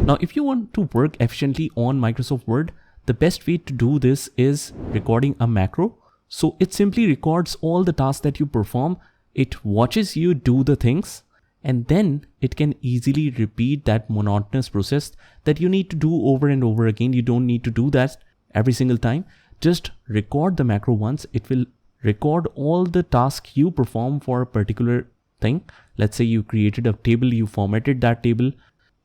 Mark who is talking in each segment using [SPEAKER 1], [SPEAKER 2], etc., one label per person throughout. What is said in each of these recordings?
[SPEAKER 1] Now, if you want to work efficiently on Microsoft Word, the best way to do this is recording a macro. So it simply records all the tasks that you perform. It watches you do the things, and then it can easily repeat that monotonous process that you need to do over and over again. You don't need to do that every single time. Just record the macro once. It will record all the tasks you perform for a particular thing. Let's say you created a table, you formatted that table,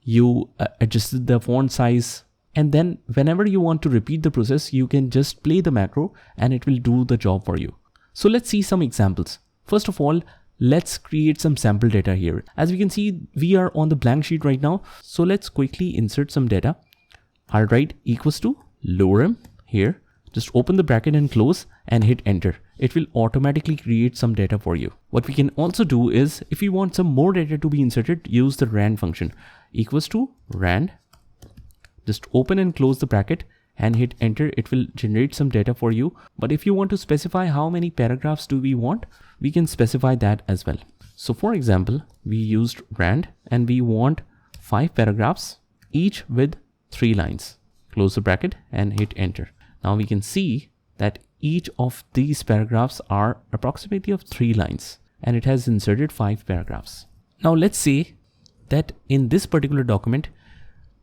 [SPEAKER 1] you adjusted the font size, and then whenever you want to repeat the process, you can just play the macro and it will do the job for you. So let's see some examples. First of all, let's create some sample data here. As we can see, we are on the blank sheet right now. So let's quickly insert some data. I'll write equals to lorem here. Just open the bracket and close and hit enter. It will automatically create some data for you. What we can also do is, if you want some more data to be inserted, use the rand function. Equals to rand. Just open and close the bracket and hit enter. It will generate some data for you. But if you want to specify how many paragraphs do we want, we can specify that as well. So for example, we used rand and we want 5 paragraphs, each with 3 lines. Close the bracket and hit enter. Now we can see that each of these paragraphs are approximately of 3 lines, and it has inserted 5 paragraphs. Now let's say that in this particular document,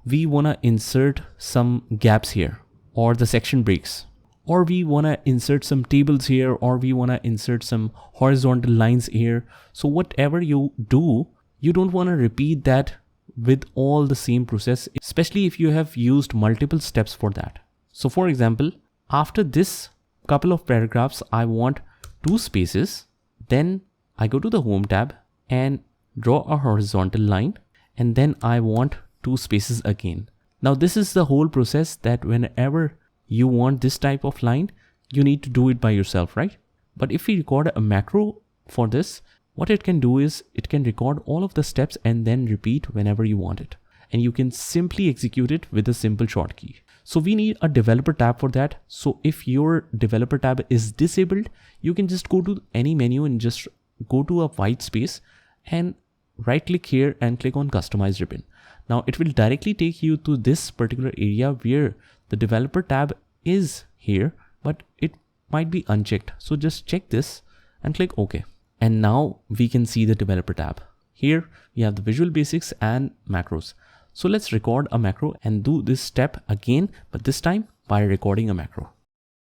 [SPEAKER 1] we want to insert some gaps here, or the section breaks, or we want to insert some tables here, or we want to insert some horizontal lines here. So whatever you do, you don't want to repeat that with all the same process, especially if you have used multiple steps for that. So for example, after this couple of paragraphs, I want 2 spaces. Then I go to the home tab and draw a horizontal line, and then I want 2 spaces again. Now this is the whole process that whenever you want this type of line, you need to do it by yourself, right? But if we record a macro for this, what it can do is it can record all of the steps and then repeat whenever you want it. And you can simply execute it with a simple shortcut. So we need a developer tab for that. So if your developer tab is disabled, you can just go to any menu and just go to a white space and right click here and click on customize ribbon. Now it will directly take you to this particular area where the developer tab is here, but it might be unchecked. So just check this and click OK. And now we can see the developer tab. Here we have the Visual Basics and macros. So let's record a macro and do this step again, but this time by recording a macro.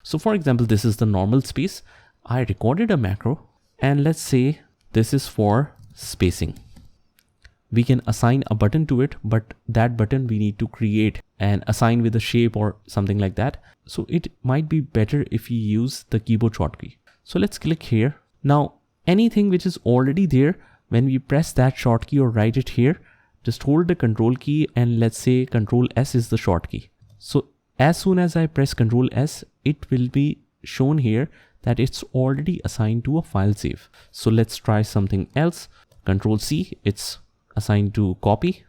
[SPEAKER 1] So for example, this is the normal space. I recorded a macro, and let's say this is for spacing. We can assign a button to it, but that button we need to create and assign with a shape or something like that. So it might be better if you use the keyboard shortcut. So let's click here. Now anything which is already there, when we press that shortcut or write it here, just hold the control key and let's say control S is the shortcut. So as soon as I press control S, it will be shown here that it's already assigned to a file save. So let's try something else. Control C, it's assigned to copy.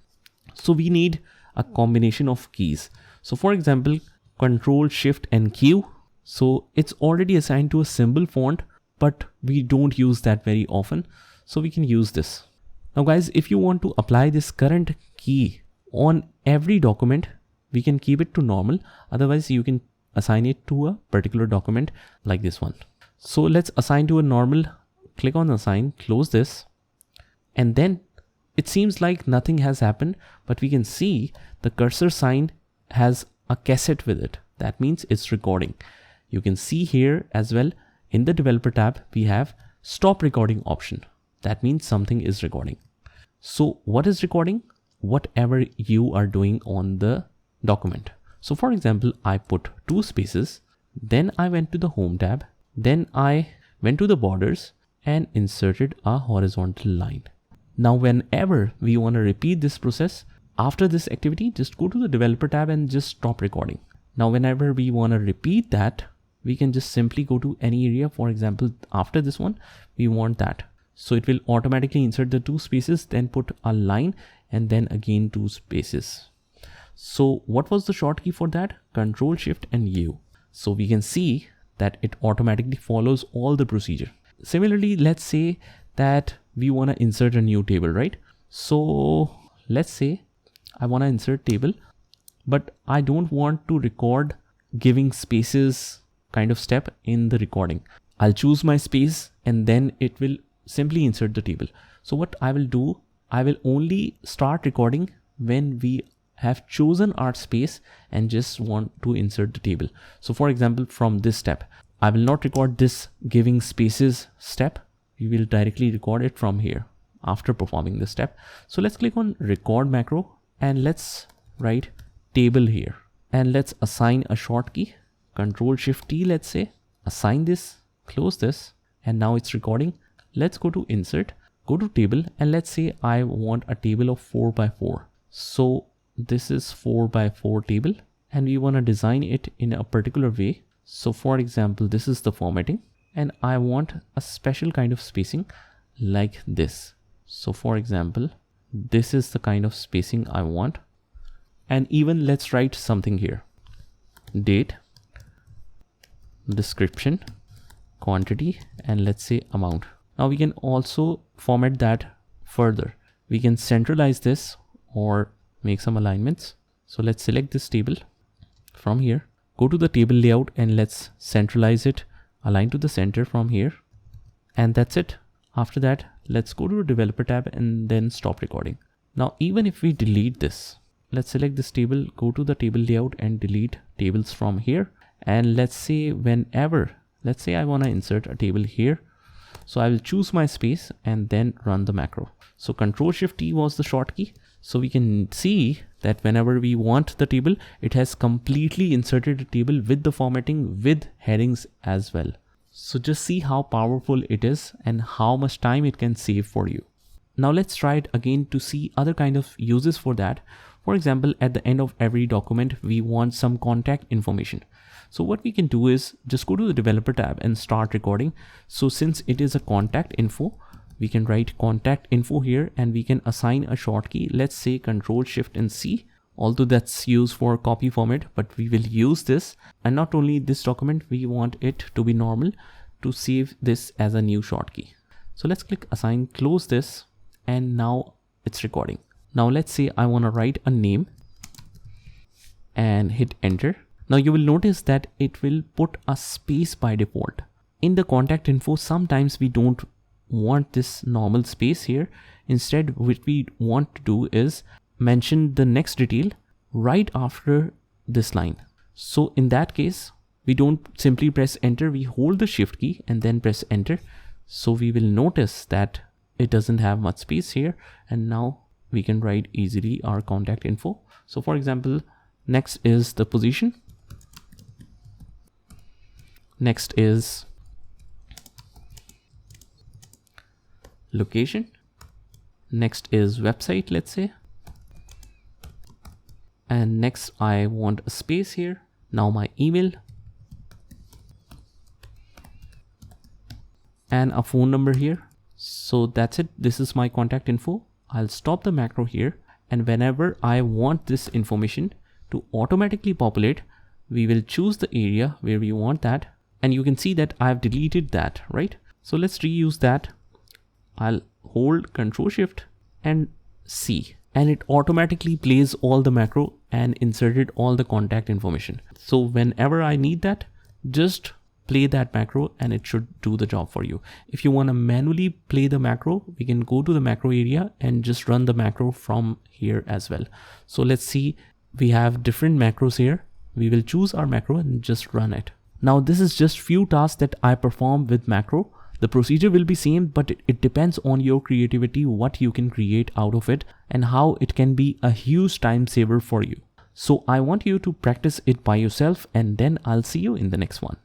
[SPEAKER 1] So we need a combination of keys. So for example, Control Shift and Q. So it's already assigned to a symbol font, but we don't use that very often. So we can use this. Now guys, if you want to apply this current key on every document, we can keep it to normal. Otherwise you can assign it to a particular document like this one. So let's assign to a normal, click on assign, close this. And then it seems like nothing has happened, but we can see the cursor sign has a cassette with it. That means it's recording. You can see here as well in the developer tab, we have stop recording option. That means something is recording. So what is recording? Whatever you are doing on the document. So for example, I put 2 spaces, then I went to the home tab, then I went to the borders and inserted a horizontal line. Now whenever we want to repeat this process after this activity, just go to the developer tab and just stop recording. Now whenever we want to repeat that, we can just simply go to any area. For example, after this one, we want that. So it will automatically insert the 2 spaces, then put a line and then again 2 spaces. So what was the shortcut for that? Control Shift and U. So we can see that it automatically follows all the procedure. Similarly, let's say that we want to insert a new table, right? So let's say I want to insert table, but I don't want to record giving spaces kind of step in the recording. I'll choose my space and then it will simply insert the table. So what I will do, I will only start recording when we have chosen our space and just want to insert the table. So for example, from this step, I will not record this giving spaces step. We will directly record it from here after performing this step. So let's click on record macro and let's write table here. And let's assign a short key, Control-Shift-T, let's say, assign this, close this, and now it's recording. Let's go to insert, go to table, and let's say I want a table of 4x4. So this is 4x4 table and we want to design it in a particular way. So for example, this is the formatting and I want a special kind of spacing like this. So for example, this is the kind of spacing I want. And even let's write something here, date, description, quantity, and let's say amount. Now we can also format that further. We can centralize this or make some alignments. So let's select this table from here, go to the table layout and let's centralize it, align to the center from here. And that's it. After that, let's go to the developer tab and then stop recording. Now, even if we delete this, let's select this table, go to the table layout and delete tables from here. And let's say whenever, let's say I want to insert a table here. So I will choose my space and then run the macro. So Control-Shift-T was the short key. So we can see that whenever we want the table, it has completely inserted a table with the formatting with headings as well. So just see how powerful it is and how much time it can save for you. Now let's try it again to see other kind of uses for that. For example, at the end of every document, we want some contact information. So what we can do is just go to the developer tab and start recording. So since it is a contact info, we can write contact info here and we can assign a short key. Let's say Control-Shift-C, although that's used for copy format, but we will use this. And not only this document, we want it to be normal to save this as a new short key. So let's click assign, close this, and now it's recording. Now let's say I want to write a name and hit enter. Now you will notice that it will put a space by default. In the contact info, sometimes we don't want this normal space here. Instead, what we want to do is mention the next detail right after this line. So in that case, we don't simply press enter, we hold the shift key and then press enter. So we will notice that it doesn't have much space here. And now we can write easily our contact info. So for example, next is the position. Next is location. Next is website, let's say. And next I want a space here. Now my email and a phone number here. So that's it. This is my contact info. I'll stop the macro here. And whenever I want this information to automatically populate, we will choose the area where we want that. And you can see that I've deleted that, right? So let's reuse that. I'll hold Control-Shift and C, and it automatically plays all the macro and inserted all the contact information. So whenever I need that, just play that macro and it should do the job for you. If you want to manually play the macro, we can go to the macro area and just run the macro from here as well. So let's see, we have different macros here. We will choose our macro and just run it. Now this is just few tasks that I perform with macro. The procedure will be same, but it depends on your creativity, what you can create out of it and how it can be a huge time saver for you. So I want you to practice it by yourself and then I'll see you in the next one.